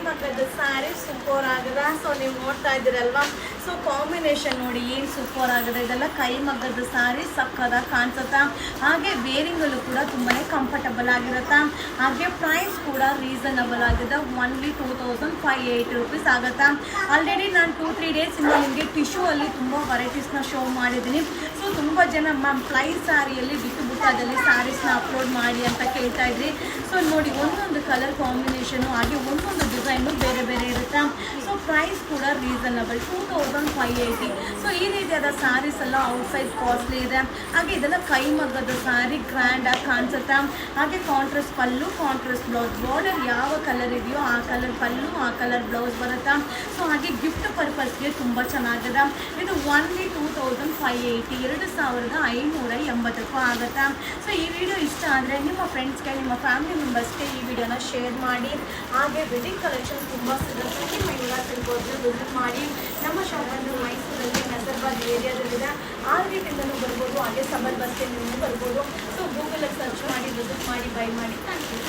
ಮಗ್ಗದ sari super ಆಗದ. So ನೀವು ನೋಡ್ತಾ ಇದ್ದೀರಲ್ವಾ, ಸೊ ಕಾಂಬಿನೇಷನ್ ನೋಡಿ ಏನು ಸೂಪರ್ ಆಗಿದೆ. ಇದೆಲ್ಲ ಕೈ ಮಗ್ಗದ ಸ್ಯಾರಿ ಸಕ್ಕದ ಕಾಣಿಸುತ್ತಾ. ಹಾಗೆ ವೇರಿಂಗಲ್ಲೂ ಕೂಡ ತುಂಬಾ ಕಂಫರ್ಟಬಲ್ ಆಗಿರುತ್ತಾ. ಹಾಗೆ ಪ್ರೈಸ್ ಕೂಡ ರೀಸನಬಲ್ ಆಗಿದೆ. ಓನ್ಲಿ 2580 ರೂಪೀಸ್ ಆಗುತ್ತಾ. ಆಲ್ರೆಡಿ ನಾನು 2-3 ಡೇಸಿಂದ ನಿಮಗೆ ಟಿಶ್ಯೂ ಅಲ್ಲಿ ತುಂಬ ವೆರೈಟೀಸ್ನ ಶೋ ಮಾಡಿದ್ದೀನಿ. ಸೊ ತುಂಬ ಜನ ಮ್ಯಾಮ್ ಫ್ಲೈ ಸ್ಯಾರಿಯಲ್ಲಿ ಬಿಟ್ಟು ಬುಟ್ಟದಲ್ಲಿ ಸ್ಯಾರೀಸ್ನ ಅಪ್ಲೋಡ್ ಮಾಡಿ ಅಂತ ಕೇಳ್ತಾ ಇದ್ರಿ. ಸೊ ನೋಡಿ, ಒಂದೊಂದು ಕಲರ್ ಕಾಂಬಿನೇಷನು ಹಾಗೆ ಒಂದೊಂದು ಡಿಸೈನು ಬೇರೆ ಬೇರೆ ಇರುತ್ತೆ. ಸೊ ಪ್ರೈಸ್ ಕೂಡ ರೀಸನಬಲ್ 2580. ಸೊ ಈ ರೀತಿಯಾದ ಸ್ಯಾರೀಸ್ ಎಲ್ಲ ಔಟ್ಸೈಡ್ ಕಾಸ್ಟ್ಲಿ ಇದೆ. ಹಾಗೆ ಇದೆಲ್ಲ ಕೈ ಮಗ್ಗದ ಸ್ಯಾರಿ ಗ್ರ್ಯಾಂಡಾಗಿ ಕಾಣಿಸುತ್ತೆ. ಹಾಗೆ ಕಾಂಟ್ರಾಸ್ಟ್ ಪಲ್ಲು, ಕಾಂಟ್ರಾಸ್ಟ್ ಬ್ಲೌಸ್, ಬಾರ್ಡರ್ ಯಾವ ಕಲರ್ ಇದೆಯೋ ಆ ಕಲರ್ ಪಲ್ಲು, ಆ ಕಲರ್ ಬ್ಲೌಸ್ ಬರುತ್ತೆ. ಸೊ ಹಾಗೆ ಗಿಫ್ಟ್ ಪರ್ಪಸ್ಗೆ ತುಂಬ ಚೆನ್ನಾಗಿದೆ. ಇದು ಓನ್ಲಿ 2580, 2580 ರೂಪಾಯಿ ಆಗುತ್ತಾ. ಸೊ ಈ ವಿಡಿಯೋ ಇಷ್ಟ ಆದರೆ ನಿಮ್ಮ ಫ್ರೆಂಡ್ಸ್ಗೆ, ನಿಮ್ಮ ಫ್ಯಾಮಿಲಿ ಮೆಂಬರ್ಸ್ಗೆ ಈ ವಿಡಿಯೋನ ಶೇರ್ ಮಾಡಿ. ಹಾಗೆ ವೆಡ್ಡಿಂಗ್ ಕಲೆಕ್ಷನ್ ತುಂಬ ಸಿಗುತ್ತೆ. ನಿಮ್ಮ ಎಲ್ಲ ತಿಳ್ಕೋದ್ರೆ ವಿಸಿಟ್ ಮಾಡಿ. ನಮ್ಮ ಶಾಪ್ ಬಂದು ಮೈಸೂರಲ್ಲಿ ನಜರ್ಬಾದ್ ಏರಿಯಾದಲ್ಲಿದೆ. 6 ಗೇಟಿಂದಲೂ ಬರ್ಬೋದು, ಹಾಗೆ ಸಬರ್ ಬಸ್ ಸ್ಟ್ಯಾಂಡಿಂದ ಬರ್ಬೋದು. ಸೊ ಗೂಗಲಲ್ಲಿ ಸರ್ಚ್ ಮಾಡಿ ವಿಸಿಟ್ ಮಾಡಿ, ಬೈ ಮಾಡಿ. Thank you.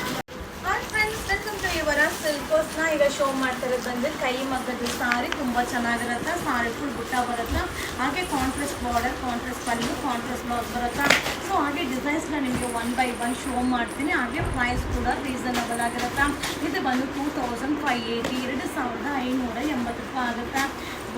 Hi friends, welcome to Yuvaraj ಸಿಲ್ಕೋಸ್ನ. ಈಗ ಶೋ ಮಾಡ್ತಾರೆ ಬಂದರೆ ಕೈ ಮಗ್ಗದ ಸಾರಿ ತುಂಬ ಚೆನ್ನಾಗಿರುತ್ತೆ. ಸಾರಿ ಫುಲ್ ಬುಟ್ಟ ಬರುತ್ತೆ. ಹಾಗೆ ಕಾಂಟ್ರಾಸ್ಟ್ ಬಾರ್ಡರ್, ಕಾಂಟ್ರಾಸ್ಟ್ ಪಲ್ಲು, ಕಾಂಟ್ರಾಸ್ಟ್ ಬ್ಲೌಸ್ ಬರುತ್ತೆ. ಸೊ ಹಾಗೆ ಡಿಸೈನ್ಸ್ನ ನಿಮಗೆ 1 by 1 ಶೋ ಮಾಡ್ತೀನಿ. ಹಾಗೆ ಪ್ರೈಸ್ ಕೂಡ ರೀಸನಬಲ್ ಆಗಿರುತ್ತೆ. ಇದು ಬಂದು 2580, 2580 ರೂಪಾಯಿ ಆಗುತ್ತೆ.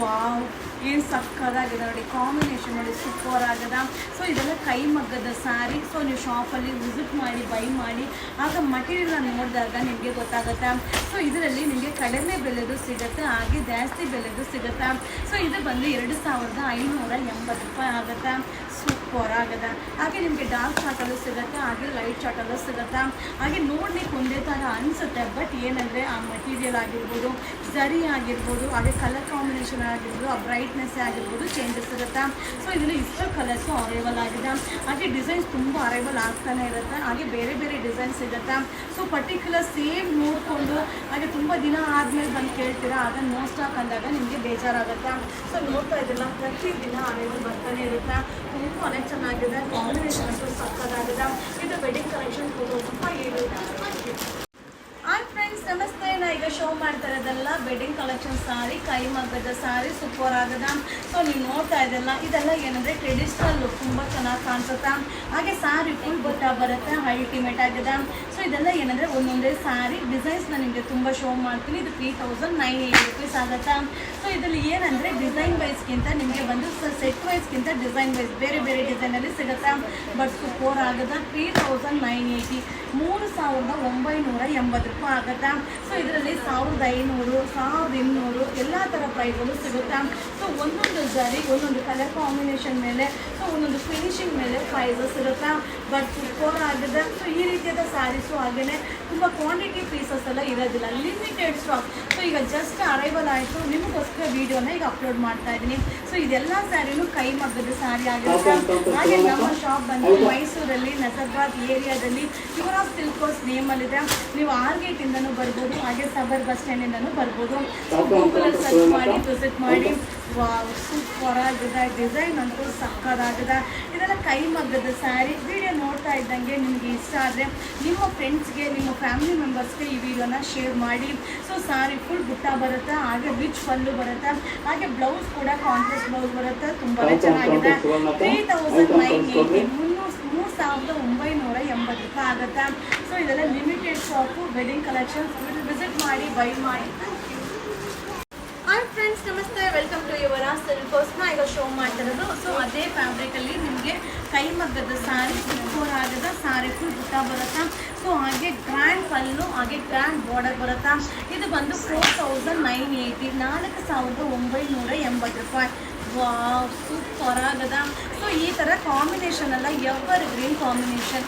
ವಾವ್, ಏನು ಸಕ್ಕದಾಗಿದೆ ನೋಡಿ, ಕಾಂಬಿನೇಷನ್ ನೋಡಿ ಸೂಪರ್ ಆಗಿದೆ. ಸೊ ಇದೆಲ್ಲ ಕೈ ಮಗ್ಗದ ಸ್ಯಾರಿ. ಸೊ ನೀವು ಶಾಪಲ್ಲಿ ವಿಸಿಟ್ ಮಾಡಿ, ಬೈ ಮಾಡಿ. ಆಗ ಮಟೀರಿಯಲ್ನ ನೋಡಿದಾಗ ನಿಮಗೆ ಗೊತ್ತಾಗುತ್ತೆ. ಸೊ ಇದರಲ್ಲಿ ನಿಮಗೆ ಕಡಿಮೆ ಬೆಲೆದು ಸಿಗುತ್ತೆ, ಹಾಗೆ ಜಾಸ್ತಿ ಬೆಲೆದು ಸಿಗುತ್ತೆ. ಸೊ ಇದು ಬಂದು 2580 ರೂಪಾಯಿ ಆಗುತ್ತೆ. ಸೂಪರ್ ಆಗಿದೆ. ಹಾಗೆ ನಿಮಗೆ ಡಾರ್ಕ್ ಚಾಟಲ್ಲೂ ಸಿಗುತ್ತೆ, ಹಾಗೆ ಲೈಟ್ ಚಾಟಲ್ಲೂ ಸಿಗುತ್ತೆ. ಹಾಗೆ ನೋಡ್ಲಿಕ್ಕೆ ಒಂದೇ ಥರ ಅನಿಸುತ್ತೆ. ಬಟ್ ಏನಂದರೆ ಆ ಮಟೀರಿಯಲ್ ಆಗಿರ್ಬೋದು, ಜರಿ ಆಗಿರ್ಬೋದು, ಹಾಗೆ ಕಲರ್ ಕಾಂಬಿನೇಷನ್ ಆಗಿರ್ಬೋದು, ಆ ಬ್ರೈಟ್ನೆಸ್ ಆಗಿರ್ಬೋದು ಚೇಂಜಸ್ ಇರುತ್ತೆ. ಸೊ ಇದರಲ್ಲಿ ಇಷ್ಟು ಕಲರ್ಸು ಅರೈವಲ್ ಆಗಿದೆ. ಹಾಗೆ ಡಿಸೈನ್ಸ್ ತುಂಬ ಅರೈವಲ್ ಆಗ್ತಾನೆ ಇರುತ್ತೆ. ಹಾಗೆ ಬೇರೆ ಬೇರೆ ಡಿಸೈನ್ಸ್ ಸಿಗುತ್ತೆ. ಸೊ ಪರ್ಟಿಕ್ಯುಲರ್ ಸೇಮ್ ನೋಡಿಕೊಂಡು ಹಾಗೆ ತುಂಬ ದಿನ ಆದಮೇಲೆ ಬಂದು ಕೇಳ್ತೀರಾ, ಅದನ್ನು ನೋ ಸ್ಟಾಕ್ ಅಂದಾಗ ನಿಮಗೆ ಬೇಜಾರಾಗುತ್ತೆ. ಸೊ ನೋಡ್ತಾ ಇದ್ದಿಲ್ಲ, ಪ್ರತಿದಿನ ಅರೈವಲ್ ಬರ್ತಾನೆ ಇರುತ್ತೆ. ತುಂಬಾ ಚೆನ್ನಾಗಿದೆ. ಕಾಂಬಿನೇಷನ್ ಅಂತೂ ಸಕ್ಕದಾಗಿದೆ. ಇದು ವೆಡ್ಡಿಂಗ್ ಕಲೆಕ್ಷನ್ 2580. ಹಾಯ್ ಫ್ರೆಂಡ್ಸ್, ನಮಸ್ತೆ. ನಾ ಈಗ ಶೋ ಮಾಡ್ತಾ ಇರೋದೆಲ್ಲ ವೆಡ್ಡಿಂಗ್ ಕಲೆಕ್ಷನ್ ಸಾರಿ, ಕೈ ಮಗ್ಗದ ಸಾರಿ ಸೂಪರ್ ಆಗಿದೆ. ಸೊ ನೀವು ನೋಡ್ತಾ ಇದ್ದಲ್ಲ, ಇದೆಲ್ಲ ಏನಂದರೆ ಟ್ರೆಡಿಷ್ನಲ್ ಲುಕ್ ತುಂಬ ಚೆನ್ನಾಗಿ ಕಾಣಿಸುತ್ತೆ. ಹಾಗೆ ಸಾರಿ ಫುಲ್ ಬುಟ್ಟ ಬರುತ್ತೆ, ಅಲ್ಟಿಮೇಟ್ ಆಗಿದೆ. ಸೊ ಇದೆಲ್ಲ ಏನಂದರೆ ಒಂದೊಂದೇ ಸಾರಿ ಡಿಸೈನ್ಸ್ನ ನಿಮಗೆ ತುಂಬ ಶೋ ಮಾಡ್ತೀನಿ. ಇದು 3980 ರೂಪೀಸ್ ಆಗುತ್ತೆ. ಸೊ ಇದರಲ್ಲಿ ಏನಂದರೆ ಡಿಸೈನ್ ವೈಸ್ಗಿಂತ ನಿಮಗೆ ಬಂದು ಸೆಟ್ ವೈಸ್ಗಿಂತ ಡಿಸೈನ್ ವೈಸ್ ಬೇರೆ ಬೇರೆ ಡಿಸೈನಲ್ಲಿ ಸಿಗುತ್ತೆ. ಬಟ್ ಸೂಪರ್ ಆಗುತ್ತೆ. 3980, 3980 ರೂಪಾಯಿ ಆಗುತ್ತೆ. ಸೊ ಇದರಲ್ಲಿ 1500, 1200 ಎಲ್ಲ ಥರ ಪ್ರೈಸ್ಗಳು ಸಿಗುತ್ತೆ. ಸೊ ಒಂದೊಂದು ಜರಿ, ಒಂದೊಂದು ಕಲರ್ ಕಾಂಬಿನೇಷನ್ ಮೇಲೆ, ಸೊ ಒಂದೊಂದು ಫಿನಿಶಿಂಗ್ ಮೇಲೆ ಪ್ರೈಸಸ್ ಇರುತ್ತೆ. ಬಟ್ ಸೂಪರ್ ಆಗಿದೆ. ಸೊ ಈ ರೀತಿಯಾದ ಸ್ಯಾರೀಸು ಹಾಗೆಯೇ ತುಂಬ ಕ್ವಾಂಟಿಟಿ ಪೀಸಸ್ ಎಲ್ಲ ಇರೋದಿಲ್ಲ, ಲಿಮಿಟೆಡ್ ಸ್ಟಾಕ್. ಸೊ ಈಗ ಜಸ್ಟ್ ಅರೈವಲ್ ಆಯಿತು, ನಿಮಗೋಸ್ಕರ ವೀಡಿಯೋನ ಈಗ ಅಪ್ಲೋಡ್ ಮಾಡ್ತಾ ಇದ್ದೀನಿ. ಸೊ ಇದೆಲ್ಲ ಸ್ಯಾರಿನೂ ಕೈ ಮಗ್ಗದ ಸ್ಯಾರಿ ಆಗಿರುತ್ತೆ. ಹಾಗೆ ನಮ್ಮ ಶಾಪ್ ಬಂದು ಮೈಸೂರಲ್ಲಿ ನಜರ್ಬಾದ್ ಏರಿಯಾದಲ್ಲಿ ಯುವರ್ ಆಫ್ ಸಿಲ್ಕೋಸ್ ನೇಮಲ್ಲಿದೆ. ನೀವು 6 ಗೇಟಿಂದನೂ ಬರ್ಬೋದು, ಹಾಗೆ ಸಬರ್ ಬಸ್ ಸ್ಟ್ಯಾಂಡಿಂದನೂ ಬರ್ಬೋದು. ಸೊ ಗೂಗಲಲ್ಲಿ ಸರ್ಚ್ ಮಾಡಿ ವಿಸಿಟ್ ಮಾಡಿ. ವಾವ್, ಸೂಪರ್ ಆಗಿದೆ. ಡಿಸೈನ್ ಅಂತೂ ಸಕ್ಕದಾಗಿದೆ. ಇದೆಲ್ಲ ಕೈ ಮಗ್ಗದ ಸ್ಯಾರಿ. ವಿಡಿಯೋ ನೋಡ್ತಾ ಇದ್ದಂಗೆ ನಿಮಗೆ ಇಷ್ಟ ಆದರೆ ನಿಮ್ಮ ಫ್ರೆಂಡ್ಸ್ಗೆ, ನಿಮ್ಮ ಫ್ಯಾಮಿಲಿ ಮೆಂಬರ್ಸ್ಗೆ ಈ ವಿಡಿಯೋನ ಶೇರ್ ಮಾಡಿ. ಸೊ ಸ್ಯಾರಿ ಫುಲ್ ಬುಟ್ಟ ಬರುತ್ತೆ, ಹಾಗೆ ರಿಚ್ ಪಲ್ಲು ಬರುತ್ತೆ, ಹಾಗೆ ಬ್ಲೌಸ್ ಕೂಡ ಕಾಂಟ್ರಾಸ್ಟ್ ಬ್ಲೌಸ್ ಬರುತ್ತೆ. ತುಂಬಾ ಚೆನ್ನಾಗಿದೆ. 3980, 3980 ರೂಪಾಯಿ ಆಗುತ್ತೆ. ಸೊ ಇದೆಲ್ಲ limited shop, wedding collections. Visit ಮಾಡಿ, ಬೈ ಮಾಡಿ. ಹಾಯ್ ಫ್ರೆಂಡ್ಸ್, ನಮಸ್ತೆ. ವೆಲ್ಕಮ್ ಟು ಯುವರ ಸಿಲ್ಕೋಸ್ನ. ಈಗ ಶೋ ಮಾಡ್ತಿರೋದು ಸೊ ಅದೇ ಫ್ಯಾಬ್ರಿಕಲ್ಲಿ ನಿಮಗೆ ಕೈ ಮಗ್ಗದ ಸ್ಯಾರಿ ಸೂಪರ್ ಆಗಿದೆ. ಸ್ಯಾರಿ ಫುಲ್ ಬುಟ್ಟ ಬರುತ್ತೆ. ಸೊ ಹಾಗೆ ಗ್ರ್ಯಾಂಡ್ ಪಲ್ಲು, ಹಾಗೆ ಗ್ರ್ಯಾಂಡ್ ಬಾರ್ಡರ್ ಬರುತ್ತೆ. ಇದು ಬಂದು 4980, 4980 ರೂಪಾಯಿ. ವಾವ್, ಸೂಪರ್ ಆಗದ. ಸೊ ಈ ಥರ ಕಾಂಬಿನೇಷನ್ ಎಲ್ಲ evergreen combination,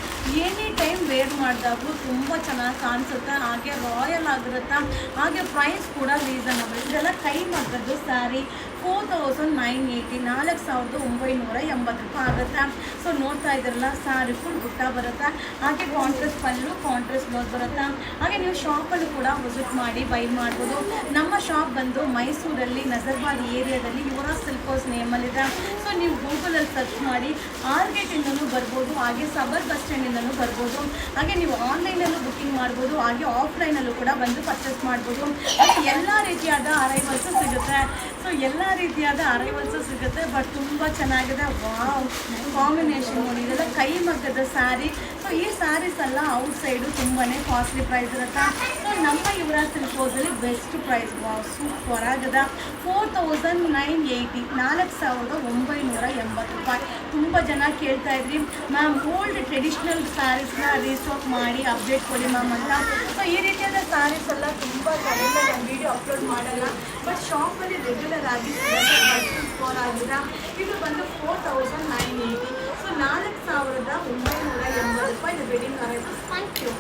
any time wear ಮಾಡಿದಾಗೂ ತುಂಬ ಚೆನ್ನಾಗಿ ಕಾಣಿಸುತ್ತೆ. ಹಾಗೆ ರಾಯಲ್ ಆಗಿರುತ್ತೆ. ಹಾಗೆ ಪ್ರೈಸ್ ಕೂಡ ರೀಸನಬಲ್. ಇದೆಲ್ಲ ಕೈ ಮಗ್ಗದ್ದು ಸ್ಯಾರಿ 4980, 4980 ರೂಪಾಯಿ ಆಗುತ್ತೆ. ಸೊ ನೋಡ್ತಾ ಇದ್ದೀರಲ್ಲ, ಸಾರಿ ಫುಲ್ ಬುಟ್ಟ ಬರುತ್ತೆ, ಹಾಗೆ ಕಾಂಟ್ರಾಸ್ಟ್ ಪಲ್ಲು, ಕಾಂಟ್ರಾಸ್ಟ್ ಬ್ಲೌಸ್ ಬರುತ್ತೆ. ಹಾಗೆ ನೀವು ಶಾಪಲ್ಲೂ ಕೂಡ ವಿಸಿಟ್ ಮಾಡಿ ಬೈ ಮಾಡ್ಬೋದು. ನಮ್ಮ ಶಾಪ್ ಬಂದು ಮೈಸೂರಲ್ಲಿ ನಜರ್ಬಾದ್ ಏರಿಯಾದಲ್ಲಿ ಯುವರಾಜ್ ಸಿಲ್ಕ್ ಹೌಸ್ ನೇಮಲ್ಲಿದೆ. ಸೊ ನೀವು ಗೂಗಲಲ್ಲಿ ಸರ್ಚ್ ಮಾಡಿ ಆರ್ಗೇಟಿಂದನೂ ಬರ್ಬೋದು, ಹಾಗೆ ಸಬರ್ ಬಸ್ ಸ್ಟ್ಯಾಂಡಿಂದನೂ ಬರ್ಬೋದು. ಹಾಗೆ ನೀವು ಆನ್ಲೈನಲ್ಲೂ ಬುಕ್ಕಿಂಗ್ ಮಾಡ್ಬೋದು, ಹಾಗೆ ಆಫ್ಲೈನಲ್ಲೂ ಕೂಡ ಬಂದು ಪರ್ಚೇಸ್ ಮಾಡ್ಬೋದು. ಹಾಗೆ ಎಲ್ಲ ರೀತಿಯಾದ ಅರೈವಲ್ಸು ಸಿಗುತ್ತೆ. ಸೊ ಎಲ್ಲ ರೀತಿಯಾದ ಅರೈವಲ್ಸು ಸಿಗುತ್ತೆ. ಬಟ್ ತುಂಬ ಚೆನ್ನಾಗಿದೆ. ವಾವ್, ಕಾಂಬಿನೇಷನ್ ನೋಡಿ, ಇದೆಲ್ಲ ಕೈ ಮಗ್ಗದ ಸ್ಯಾರಿ. ಸೊ ಈ ಸ್ಯಾರೀಸ್ ಎಲ್ಲ ಔಟ್ ಸೈಡು ತುಂಬಾ ಕಾಸ್ಟ್ಲಿ ಪ್ರೈಸ್ ಇರುತ್ತೆ. ಸೊ ನಮ್ಮ ಯುವರಾಜ್ ಸಿಲ್ಕ್ ಹೌಸಲ್ಲಿ ಬೆಸ್ಟ್ ಪ್ರೈಸ್. ವಾವ್, ಸೂಪರ್ ಆಗಿದೆ. 4980, 4980 ರೂಪಾಯಿ. ತುಂಬ ಜನ ಕೇಳ್ತಾ ಇದ್ರಿ ಮ್ಯಾಮ್, ಓಲ್ಡ್ ಟ್ರೆಡಿಷ್ನಲ್ ಸ್ಯಾರೀಸ್ನ ರೀಸ್ಟಾಕ್ ಮಾಡಿ ಅಪ್ಡೇಟ್ ಕೊಡಿ ಮ್ಯಾಮ್ ಅಂತ. ಸೊ ಈ ರೀತಿಯಾದ ಸ್ಯಾರೀಸ್ ಎಲ್ಲ ತುಂಬ ಕಡಿಮೆ ನಾನು ವೀಡಿಯೋ ಅಪ್ಲೋಡ್ ಮಾಡಲ್ಲ, ಬಟ್ ಶಾಪಲ್ಲಿ ರೆಗ್ಯುಲರ್ ಆಗಿ ಸ್ಕೋರ್ ಆಗಿದೆ. ಇದು ಬಂದು 4980. ಸೊ 4980 ರೂಪಾಯಿ ವೆಡ್ಡಿಂಗ್ ಅರೈವಲ್ಸ್. Thank you.